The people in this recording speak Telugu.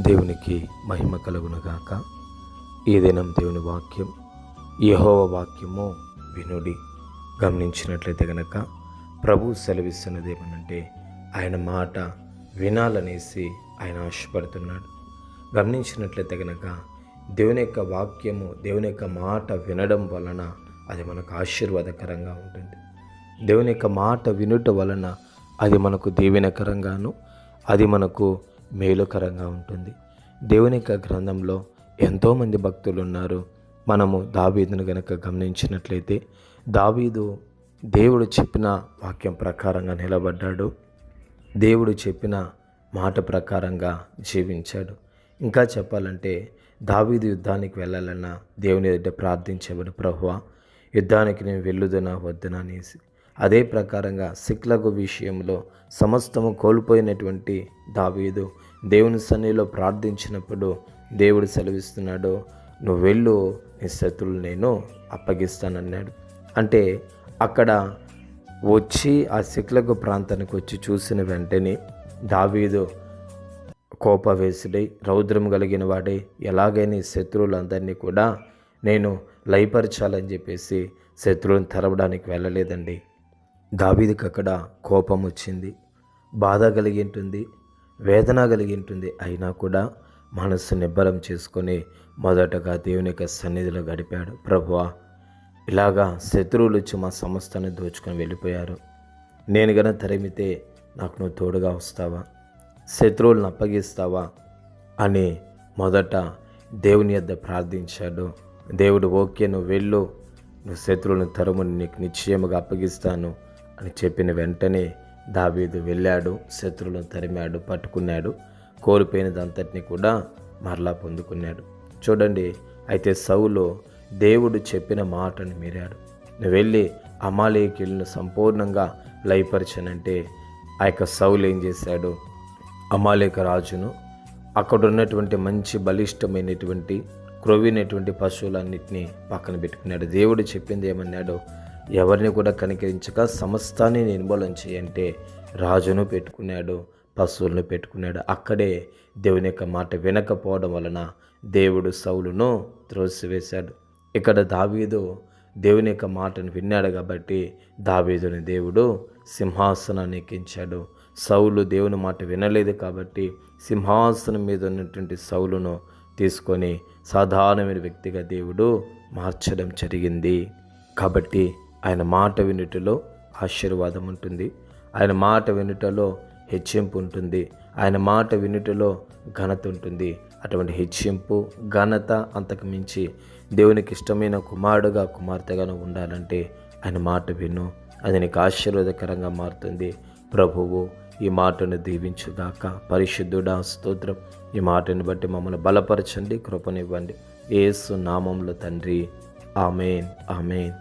దేవునికి మహిమ కలుగునుగాక. ఈ దినం దేవుని వాక్యం, యెహోవా వాక్యము వినుడి. గమనించినట్లయితే గనక ప్రభు సెలవిస్తున్నది ఏమనంటే ఆయన మాట వినాలనేసి ఆయన ఆశపడుతున్నాడు. గమనించినట్లయితే గనక దేవుని యొక్క వాక్యము, దేవుని యొక్క మాట వినడం వలన అది మనకు ఆశీర్వాదకరంగా ఉంటుంది. దేవుని యొక్క మాట వినుట వలన అది మనకు దీవెనకరంగాను, అది మనకు మేలుకరంగా ఉంటుంది. దేవుని యొక్క గ్రంథంలో ఎంతోమంది భక్తులు ఉన్నారు. మనము దావీదును గనక గమనించినట్లయితే దావీదు దేవుడు చెప్పిన వాక్యం ప్రకారంగా నిలబడ్డాడు. దేవుడు చెప్పిన మాట ప్రకారంగా జీవించాడు. ఇంకా చెప్పాలంటే దావీదు యుద్ధానికి వెళ్ళాలన్నా దేవుని ఎదుట ప్రార్థించేవాడు, ప్రభువా యుద్ధానికి నేను వెళ్ళుదునా వద్దునా అనేసి. అదే ప్రకారంగా సిక్లగు విషయంలో సమస్తము కోల్పోయినటువంటి దావీదు దేవుని సన్నిధిలో ప్రార్థించినప్పుడు దేవుడు సెలవిస్తున్నాడు, నువ్వు వెళ్ళు, నీ శత్రువులు నేను అప్పగిస్తానన్నాడు. అంటే అక్కడ వచ్చి ఆ సిక్లగు ప్రాంతానికి వచ్చి చూసిన వెంటనే దావీదు కోపవేశుడై రౌద్రం కలిగిన వాడై ఎలాగైనా శత్రువులందరినీ కూడా నేను లయపరచాలని చెప్పేసి శత్రువులను తరవడానికి వెళ్ళలేదండి. దావీదుకి అక్కడ కోపం వచ్చింది, బాధ కలిగి ఉంటుంది, వేదన కలిగి ఉంటుంది. అయినా కూడా మనస్సు నిబ్బరం చేసుకొని మొదటగా దేవుని యొక్క సన్నిధిలో గడిపాడు. ప్రభువా ఇలాగా శత్రువులు వచ్చి మా సమస్తాన్ని దోచుకొని వెళ్ళిపోయారు, నేను గన తరిమితే నాకు నువ్వు తోడుగా వస్తావా, శత్రువులను అప్పగిస్తావా అని మొదట దేవుని యొద్ద ప్రార్థించాడు. దేవుడు ఓకే, నువ్వు వెళ్ళు, నువ్వు శత్రువులను తరుముని నీకు నిశ్చయముగా అప్పగిస్తాను అని చెప్పిన వెంటనే దావీదు వెళ్ళాడు, శత్రువులను తరిమాడు, పట్టుకున్నాడు, కోల్పోయినదంతటిని కూడా మరలా పొందుకున్నాడు. చూడండి, అయితే సౌలు దేవుడు చెప్పిన మాటను మీరాడు. నువ్వు వెళ్ళి అమాలేకీయులను సంపూర్ణంగా లయపరచనంటే ఆ యొక్క సౌలు ఏం చేశాడు, అమాలేక రాజును అక్కడ ఉన్నటువంటి మంచి బలిష్టమైనటువంటి క్రొవ్వినటువంటి పశువులన్నింటినీ పక్కన పెట్టుకున్నాడు. దేవుడు చెప్పింది ఏమన్నాడు, ఎవరిని కూడా కనికరించక సమస్తాన్ని నిర్మూలన చేయంటే రాజును పెట్టుకున్నాడు, పశువులను పెట్టుకున్నాడు. అక్కడే దేవుని యొక్క మాట వినకపోవడం వలన దేవుడు సౌలును త్రోసివేశాడు. ఇక్కడ దావీదు దేవుని యొక్క మాటను విన్నాడు కాబట్టి దావీదుని దేవుడు సింహాసనాన్ని ఎక్కించాడు. సౌలు దేవుని మాట వినలేదు కాబట్టి సింహాసనం మీద ఉన్నటువంటి సౌలును తీసుకొని సాధారణమైన వ్యక్తిగా దేవుడు మార్చడం జరిగింది. కాబట్టి ఆయన మాట వినుటలో ఆశీర్వాదం ఉంటుంది, ఆయన మాట వినుటలో హెచ్చింపు ఉంటుంది, ఆయన మాట వినుటలో ఘనత ఉంటుంది. అటువంటి హెచ్చింపు, ఘనత అంతకు మించి దేవునికి ఇష్టమైన కుమారుడుగా, కుమార్తెగా ఉండాలంటే ఆయన మాట విను, అది నీకు ఆశీర్వాదకరంగా మారుతుంది. ప్రభువు ఈ మాటను దీవించుగాక. పరిశుద్ధుడా స్తోత్రం. ఈ మాటను బట్టి మమ్మల్ని బలపరచండి, కృపనివ్వండి. యేసు నామములో తండ్రి, ఆమేన్, ఆమేన్.